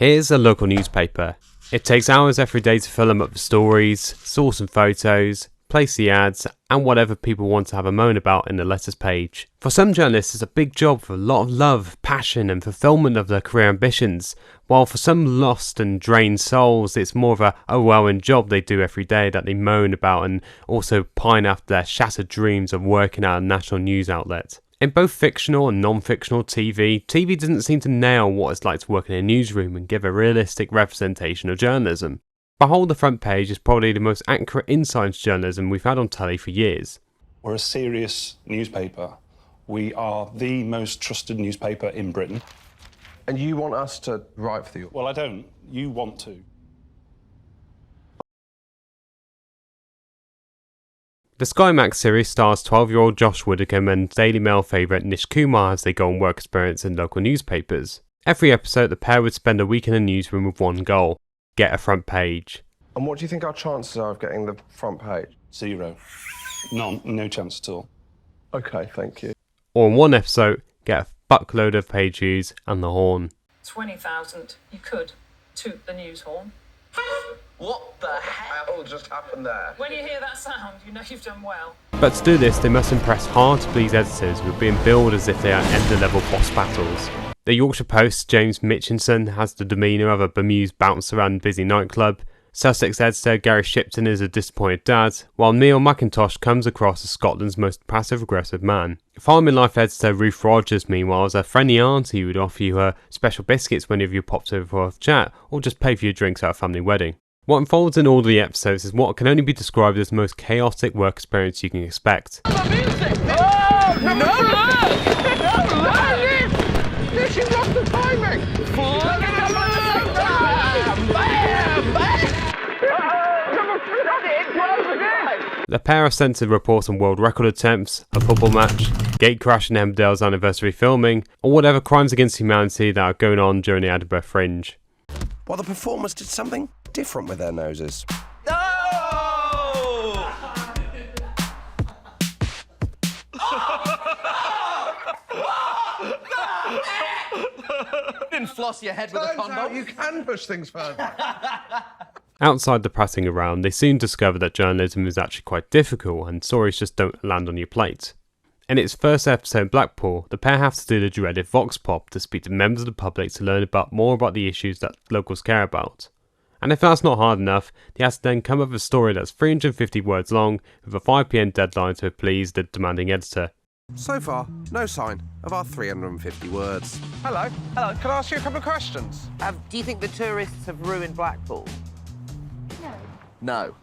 Here's a local newspaper. It takes hours every day to fill them up with stories, source some photos, place the ads, and whatever people want to have a moan about in the letters page. For some journalists, it's a big job with a lot of love, passion, and fulfillment of their career ambitions, while for some lost and drained souls, it's more of a job they do every day that they moan about and also pine after their shattered dreams of working at a national news outlet. In both fictional and non-fictional TV doesn't seem to nail what it's like to work in a newsroom and give a realistic representation of journalism. Behold the Front Page is probably the most accurate insight into journalism we've had on telly for years. We're a serious newspaper. We are the most trusted newspaper in Britain. And you want us to write for you? Well, I don't. You want to. The Sky Max series stars 12-year-old Josh Widdicombe and Daily Mail favourite Nish Kumar as they go on work experience in local newspapers. Every episode, the pair would spend a week in a newsroom with one goal: get a front page. And what do you think our chances are of getting the front page? 0. None. No chance at all. OK, thank you. Or in one episode, get a fuckload of page views and the horn. 20,000. You could toot the news horn. What the hell just happened there? When you hear that sound, you know you've done well. But to do this, they must impress hard-to-please editors who are being billed as if they are end-level boss battles. The Yorkshire Post's James Mitchinson has the demeanour of a bemused bouncer around a busy nightclub. Sussex editor Gary Shipton is a disappointed dad, while Neil McIntosh comes across as Scotland's most passive-aggressive man. Farming Life editor Ruth Rogers, meanwhile, is a friendly auntie who would offer you her special biscuits whenever you popped over for a chat, or just pay for your drinks at a family wedding. What unfolds in all the episodes is what can only be described as the most chaotic work experience you can expect. This is off the timing! The pair are sent to report on world record attempts, a football match, gate crash in Emmerdale's anniversary filming, or whatever crimes against humanity that are going on during the Edinburgh Fringe. While the performers did something different with their noses. Didn't floss your head with a condom. You can push things further. Outside the prattling around, they soon discover that journalism is actually quite difficult and stories just don't land on your plate. In its first episode in Blackpool, the pair have to do the dreaded Vox Pop to speak to members of the public to learn more about the issues that locals care about. And if that's not hard enough, they have to then come up with a story that's 350 words long with a 5 PM deadline to please the demanding editor. So far, no sign of our 350 words. Hello. Hello. Can I ask you a couple of questions? Do you think the tourists have ruined Blackpool? No.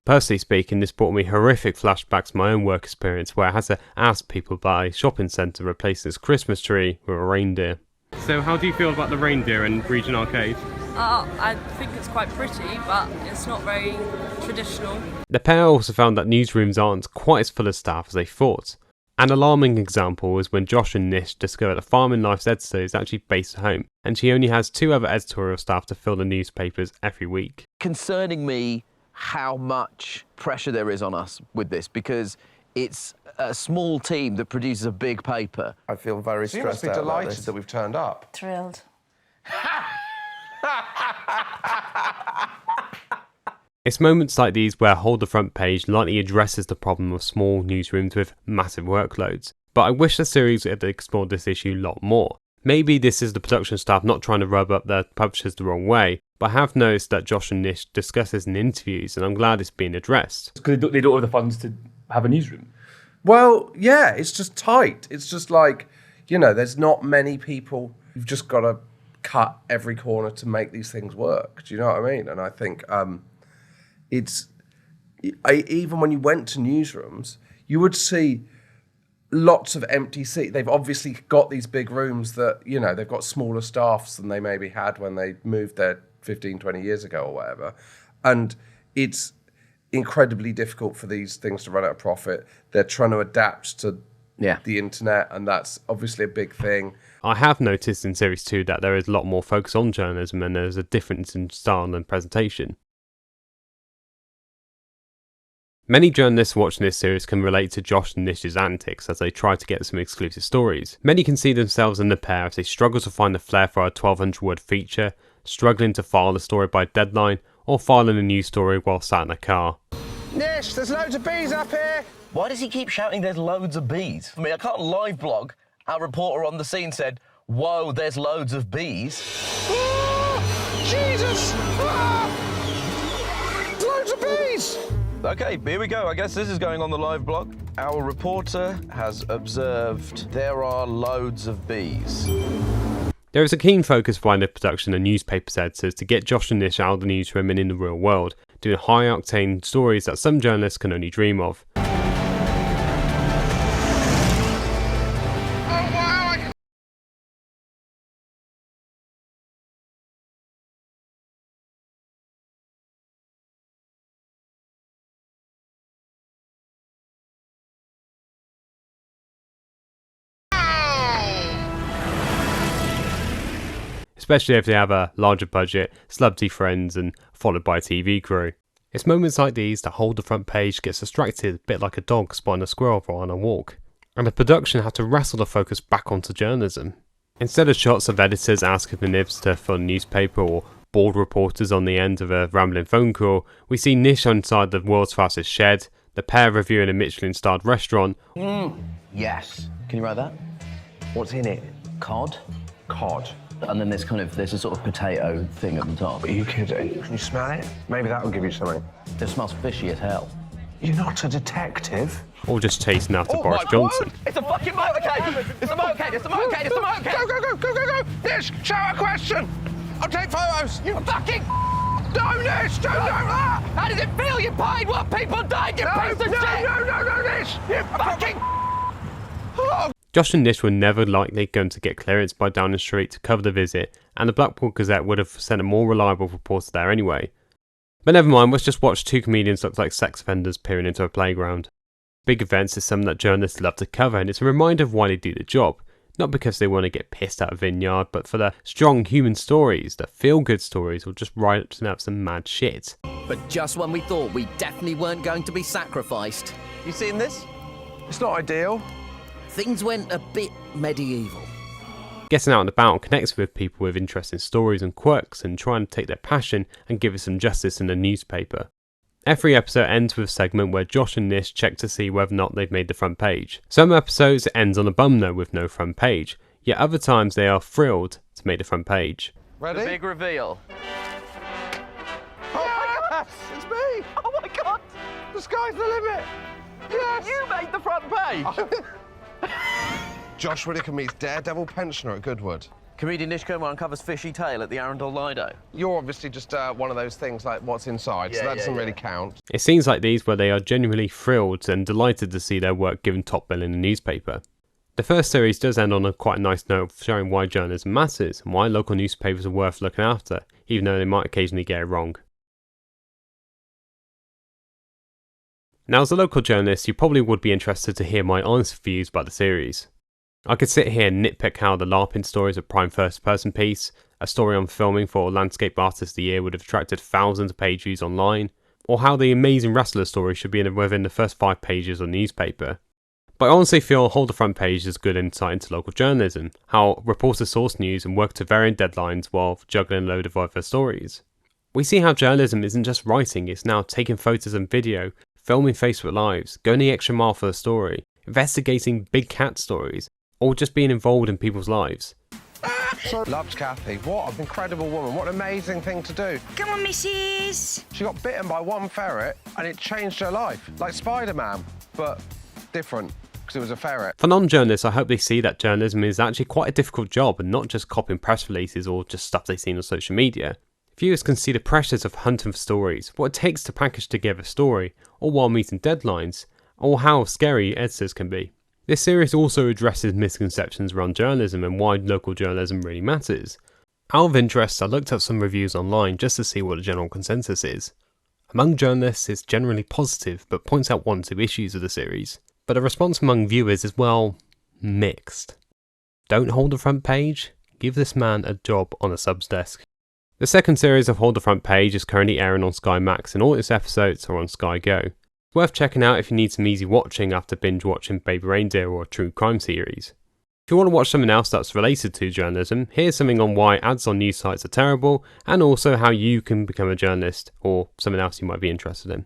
Personally speaking, this brought me horrific flashbacks to my own work experience where I had to ask people about a shopping centre replacing its Christmas tree with a reindeer. So how do you feel about the reindeer in Regent Arcade? I think it's quite pretty, but it's not very traditional. The pair also found that newsrooms aren't quite as full of staff as they thought. An alarming example was when Josh and Nish discovered that Farming Life's editor is actually based at home, and she only has 2 other editorial staff to fill the newspapers every week. Concerning me how much pressure there is on us with this, because it's a small team that produces a big paper. I feel very stressed out. You must be delighted that we've turned up. Thrilled. It's moments like these where Hold the Front Page lightly addresses the problem of small newsrooms with massive workloads, but I wish the series had explored this issue a lot more. Maybe this is the production staff not trying to rub up their publishers the wrong way, but I have noticed that Josh and Nish discuss this in interviews, and I'm glad it's been addressed. Because they don't have the funds to have a newsroom. Well, yeah, it's just tight. It's just like, there's not many people. You've just got to cut every corner to make these things work. Do you know what I mean? And I think even when you went to newsrooms, you would see lots of empty seats. They've obviously got these big rooms that, they've got smaller staffs than they maybe had when they moved there 15, 20 years ago or whatever. And it's incredibly difficult for these things to run at a profit. They're trying to adapt to the internet, and that's obviously a big thing. I have noticed in Series 2 that there is a lot more focus on journalism and there's a difference in style and presentation. Many journalists watching this series can relate to Josh and Nish's antics as they try to get some exclusive stories. Many can see themselves in the pair as they struggle to find the flair for a 1200 word feature, struggling to file a story by deadline, or filing a news story while sat in a car. Nish, there's loads of bees up here! Why does he keep shouting there's loads of bees? I mean, I can't live blog. Our reporter on the scene said, whoa, there's loads of bees. Oh, Jesus! Ah! Loads of bees! Okay, here we go. I guess this is going on the live blog. Our reporter has observed there are loads of bees. There is a keen focus by the production and newspapers editors to get Josh and Nish out of the newsroom and in the real world, doing high-octane stories that some journalists can only dream of. Especially if they have a larger budget, celebrity friends, and followed by a TV crew. It's moments like these that Hold the Front Page gets distracted, a bit like a dog spotting a squirrel while on a walk, and the production have to wrestle the focus back onto journalism. Instead of shots of editors asking for nibs to fill a newspaper or bored reporters on the end of a rambling phone call, we see Nish inside the world's fastest shed, the pair reviewing a Michelin-starred restaurant. Yes. Can you write that? What's in it? Cod. Cod. And then there's a sort of potato thing at the top. Are you kidding? Can you smell it? Maybe that'll give you something. It smells fishy as hell. You're not a detective. Or just chasing after Boris Johnson. It's a fucking motorcade! It's a motorcade! It's a motorcade! It's a motorcade! Go! Nish, shout a question! I'll take photos! You fucking No, Nish, don't! How does it feel? You paid what people died, you piece of shit! No, Nish! You Fucking Josh and Nish were never likely going to get clearance by Downing Street to cover the visit, and the Blackpool Gazette would have sent a more reliable reporter there anyway. But never mind, let's just watch two comedians look like sex offenders peering into a playground. Big events is something that journalists love to cover, and it's a reminder of why they do the job. Not because they want to get pissed out of Vineyard, but for the strong human stories, the feel-good stories, or just writing up some mad shit. But just when we thought we definitely weren't going to be sacrificed, You seen this? It's not ideal. things went a bit medieval. Getting out and about and connecting with people with interesting stories and quirks and trying to take their passion and give it some justice in the newspaper. Every episode ends with a segment where Josh and Nish check to see whether or not they've made the front page. Some episodes it ends on a bum note with no front page, yet other times they are thrilled to make the front page. Ready? The big reveal. Oh my God! It's me! Oh my God! The sky's the limit! Yes! You made the front page! Josh Widdicombe meets daredevil pensioner at Goodwood. Comedian Nish Kumar uncovers fishy tale at the Arundel Lido. You're obviously just one of those things like what's inside, so that doesn't really count. It's scenes like these where they are genuinely thrilled and delighted to see their work given top bill in the newspaper. The first series does end on a quite nice note of showing why journalism matters and why local newspapers are worth looking after, even though they might occasionally get it wrong. Now, as a local journalist, you probably would be interested to hear my honest views about the series. I could sit here and nitpick how the LARPing story is a prime first-person piece, a story on filming for Landscape Artist of the Year would have attracted thousands of page views online, or how the Amazing Wrestler story should be within the first 5 pages of the newspaper. But I honestly feel Hold the Front Page is good insight into local journalism, how reporters source news and work to varying deadlines while juggling a load of other stories. We see how journalism isn't just writing, it's now taking photos and video, filming Facebook Lives, going the extra mile for the story, investigating big cat stories, or just being involved in people's lives. Loves Kathy. What an incredible woman. What an amazing thing to do. Come on, missus. She got bitten by one ferret and it changed her life. Like Spider-Man, but different, because it was a ferret. For non-journalists, I hope they see that journalism is actually quite a difficult job and not just copying press releases or just stuff they've seen on social media. Viewers can see the pressures of hunting for stories, what it takes to package together a story, or while meeting deadlines, or how scary editors can be. This series also addresses misconceptions around journalism and why local journalism really matters. Out of interest, I looked up some reviews online just to see what the general consensus is. Among journalists, it's generally positive, but points out 1 or 2 issues of the series. But the response among viewers is, well, mixed. Don't hold the front page? Give this man a job on a sub's desk. The second series of Hold the Front Page is currently airing on Sky Max and all its episodes are on Sky Go. Worth checking out if you need some easy watching after binge watching Baby Reindeer or a true crime series. If you want to watch something else that's related to journalism, here's something on why ads on news sites are terrible, and also how you can become a journalist, or something else you might be interested in.